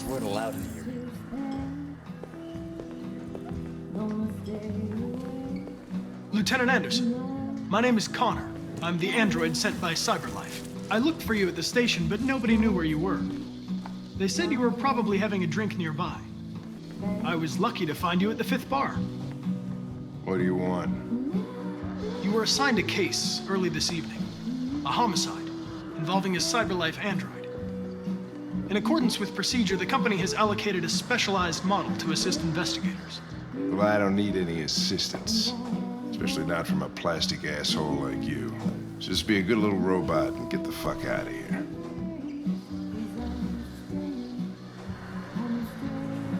weren't allowed in here. Lieutenant Anderson, my name is Connor. I'm the android sent by CyberLife. I looked for you at the station, but nobody knew where you were. They said you were probably having a drink nearby. I was lucky to find you at the 5th bar. What do you want? You were assigned a case early this evening. A homicide involving a CyberLife android. In accordance with procedure, the company has allocated a specialized model to assist investigators. Well, I don't need any assistance. Especially not from a plastic asshole like you. Just be a good little robot and get the fuck out of here.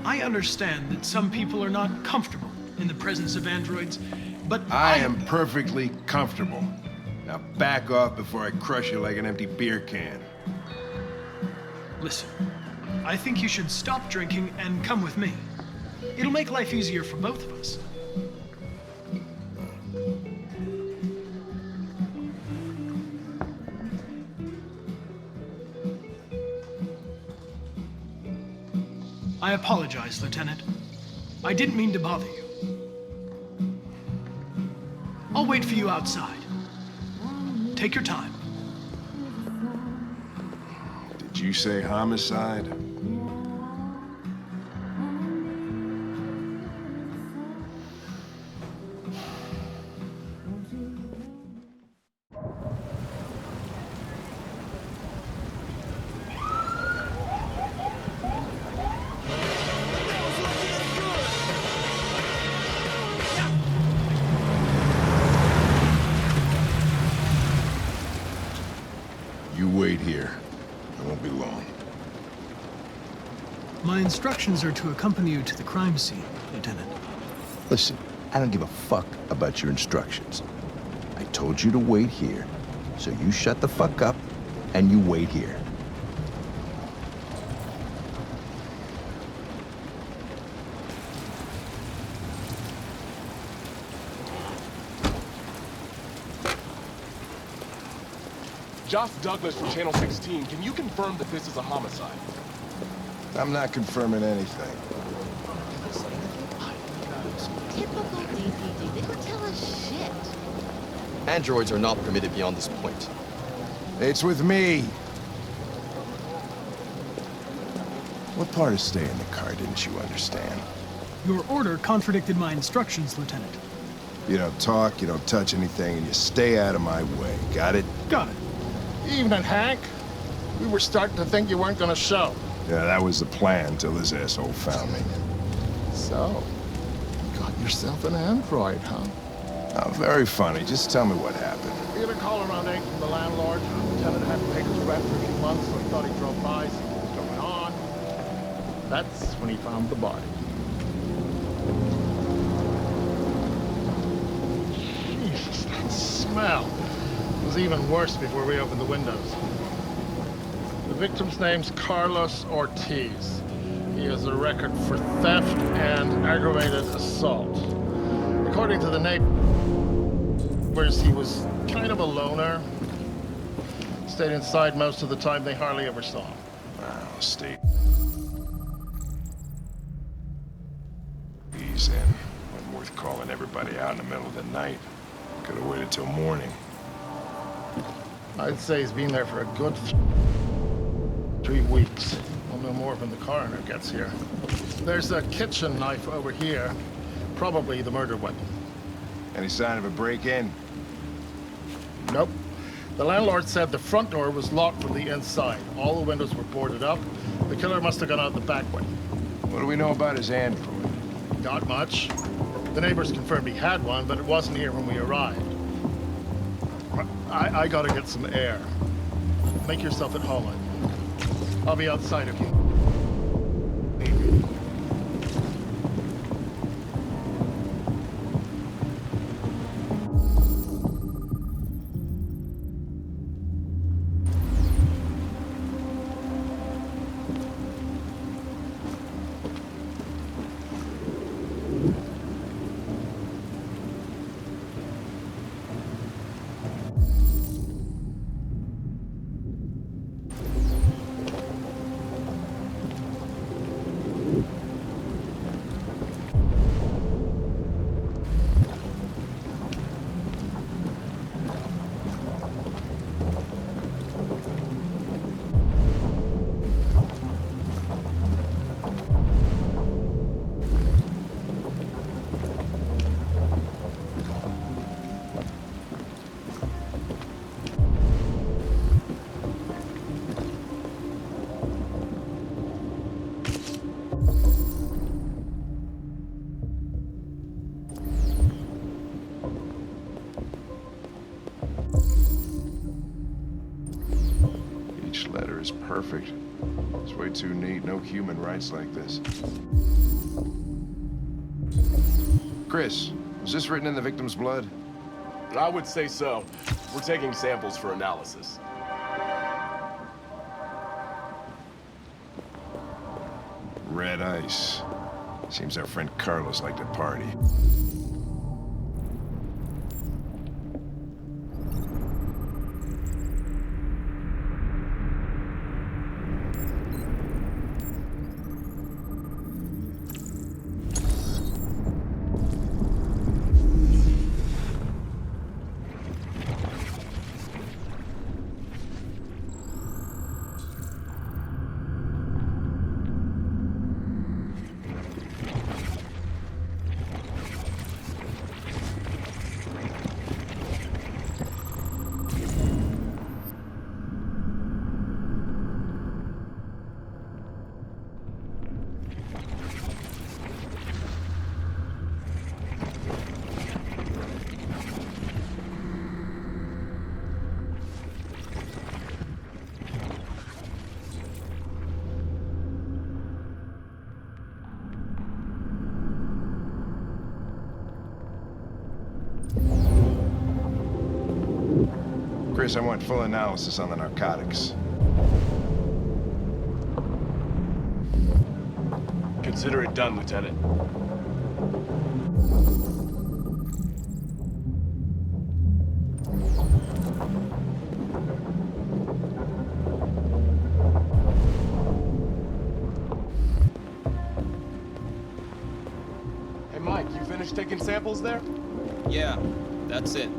I understand that some people are not comfortable in the presence of androids, but I am perfectly comfortable. Now back off before I crush you like an empty beer can. Listen, I think you should stop drinking and come with me. It'll make life easier for both of us. I apologize, Lieutenant. I didn't mean to bother you. I'll wait for you outside. Take your time. Did you say homicide? You wait here. I won't be long. My instructions are to accompany you to the crime scene, Lieutenant. Listen, I don't give a fuck about your instructions. I told you to wait here, so you shut the fuck up and you wait here. Josh Douglas from Channel 16, can you confirm that this is a homicide? I'm not confirming anything. Typical DPD. They don't tell us shit. Androids are not permitted beyond this point. It's with me. What part of stay in the car didn't you understand? Your order contradicted my instructions, Lieutenant. You don't talk, you don't touch anything, and you stay out of my way. Got it? Got it. Evening, Hank. We were starting to think you weren't gonna show. Yeah, that was the plan till this asshole found me. So, you got yourself an android, huh? Oh, very funny. Just tell me what happened. We had a call around 8 from the landlord. The tenant hadn't paid his rent for a few months, so he thought he drove by, see what was going on. That's when he found the body. Jesus, that smell. It was even worse before we opened the windows. The victim's name's Carlos Ortiz. He has a record for theft and aggravated assault. According to the neighbors, he was kind of a loner. Stayed inside most of the time. They hardly ever saw him. Wow, Steve. He's in. Wasn't worth calling everybody out in the middle of the night. Could have waited till morning. I'd say he's been there for a good 3 weeks. We'll know more when the coroner gets here. There's a kitchen knife over here. Probably the murder weapon. Any sign of a break-in? Nope. The landlord said the front door was locked from the inside. All the windows were boarded up. The killer must have gone out the back way. What do we know about his android? Not much. The neighbors confirmed he had one, but it wasn't here when we arrived. I gotta get some air. Make yourself at home. I'll be outside if you need me. is perfect. It's way too neat. No human rights like this. Chris, was this written in the victim's blood? I would say so. We're taking samples for analysis. Red ice. Seems our friend Carlos liked to party. Chris, I want full analysis on the narcotics. Consider it done, Lieutenant. Hey, Mike, you finished taking samples there? Yeah, that's it.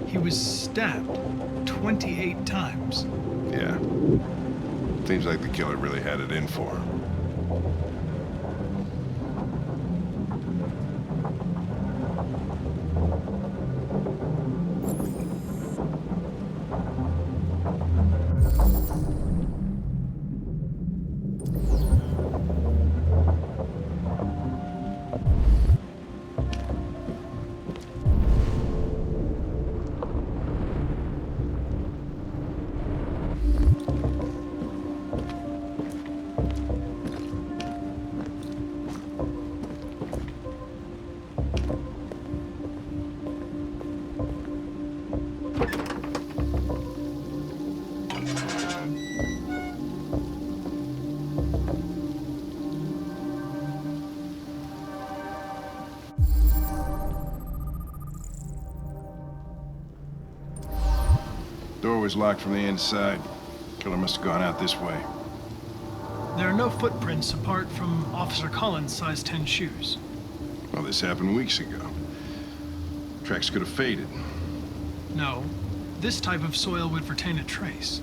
He was stabbed 28 times. Yeah. Seems like the killer really had it in for him. Door was locked from the inside. Killer must have gone out this way. There are no footprints apart from Officer Collins' size 10 shoes. Well, this happened weeks ago. Tracks could have faded. No, this type of soil would retain a trace.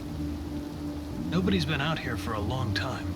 Nobody's been out here for a long time.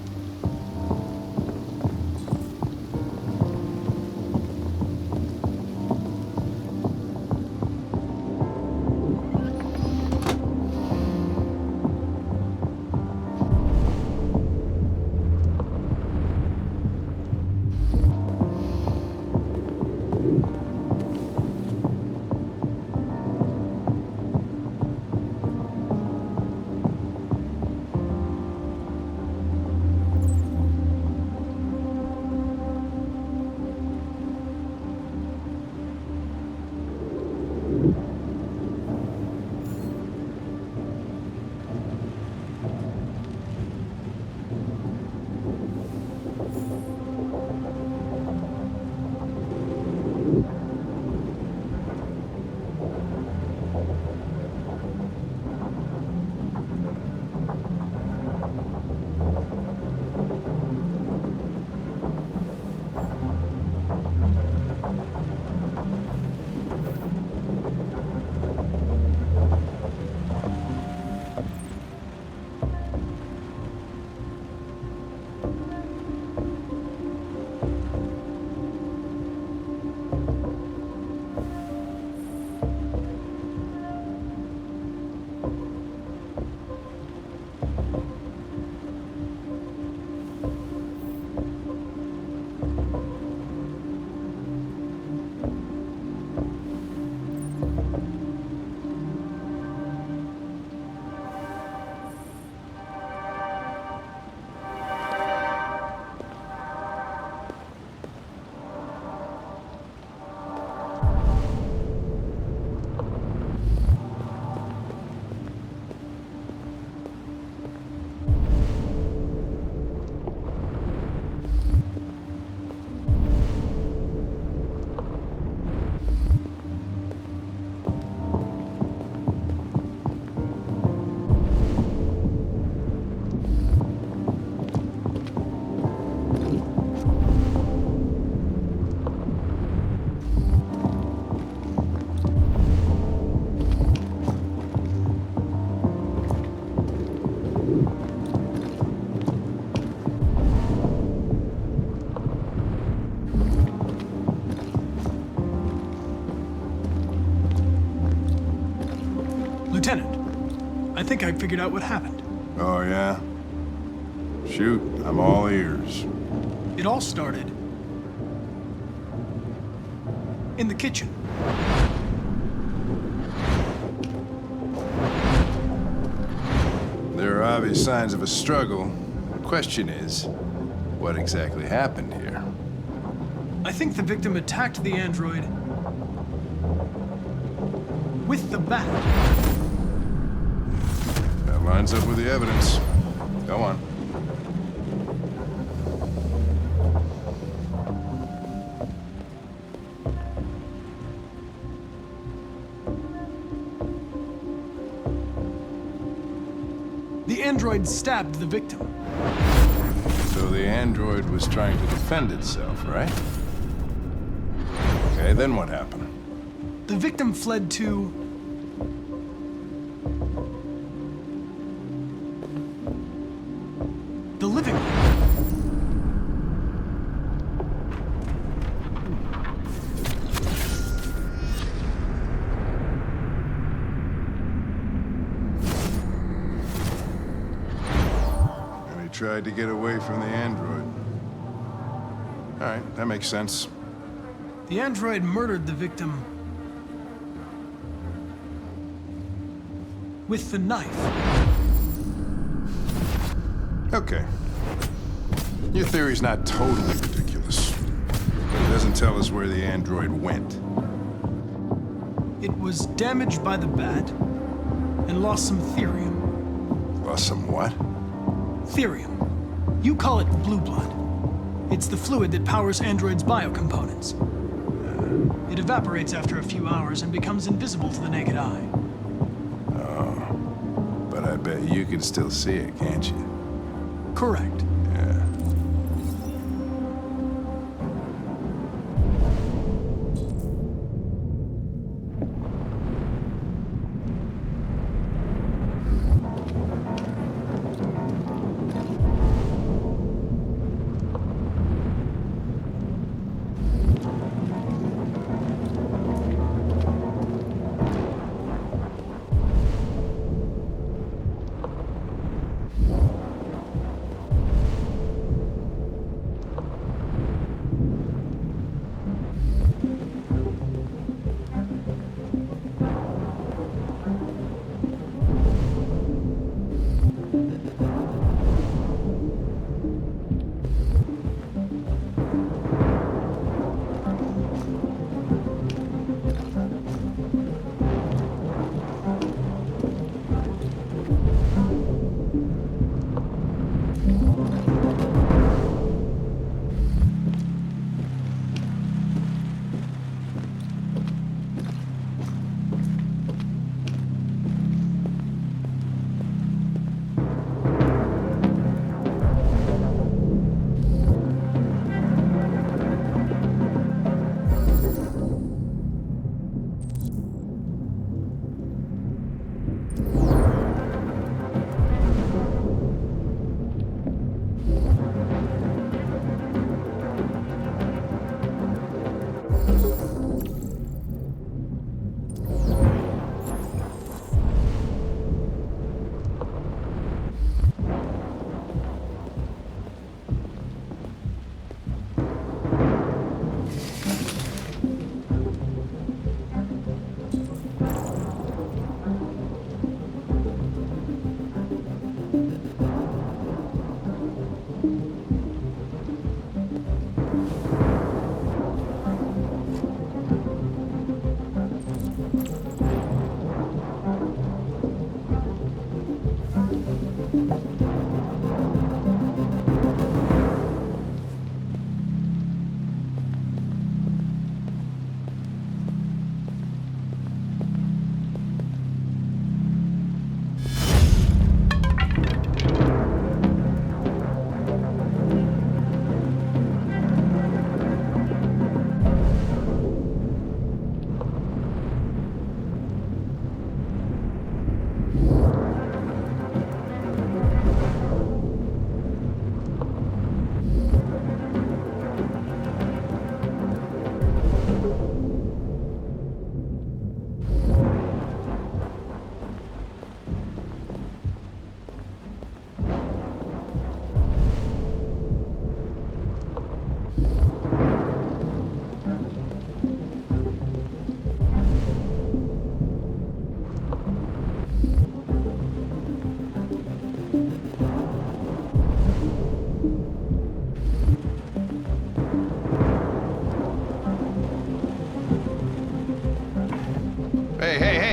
Lieutenant, I think I figured out what happened. Oh, yeah? Shoot, I'm all ears. It all started in the kitchen. There are obvious signs of a struggle. The question is, what exactly happened here? I think the victim attacked the android with the bat. That lines up with the evidence. Go on. The android stabbed the victim. So the android was trying to defend itself, right? Okay, then what happened? The victim fled to the living room. And he tried to get away from the android. All right, that makes sense. The android murdered the victim with the knife. Okay. Your theory's not totally ridiculous, but it doesn't tell us where the android went. It was damaged by the bat and lost some therium. Lost some what? Therium. You call it blue blood. It's the fluid that powers androids' biocomponents. It evaporates after a few hours and becomes invisible to the naked eye. But I bet you can still see it, can't you? Correct. Yeah.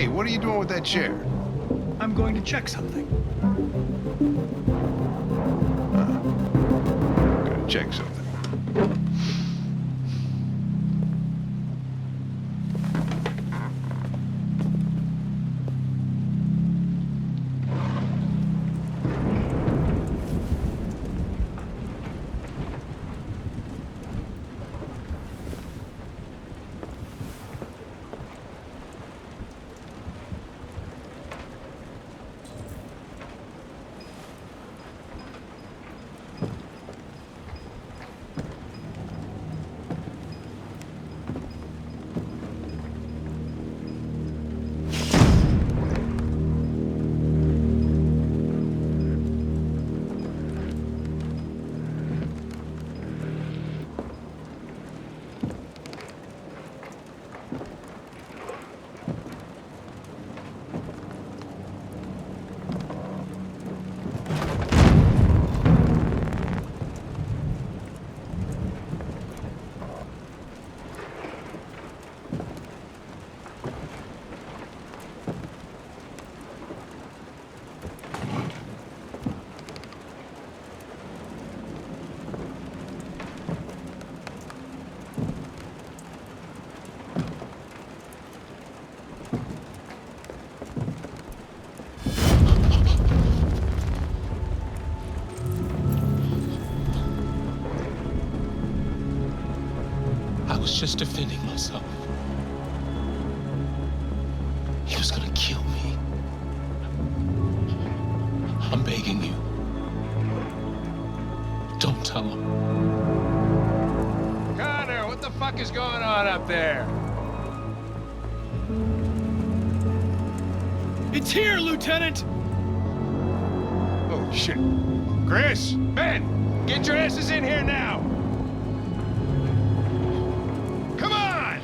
Hey, what are you doing with that chair? I'm going to check something. Gonna check something. I was just defending myself. He was gonna kill me. I'm begging you. Don't tell him. Connor, what the fuck is going on up there? It's here, Lieutenant! Oh, shit. Chris, Ben, get your asses in here now! Come on!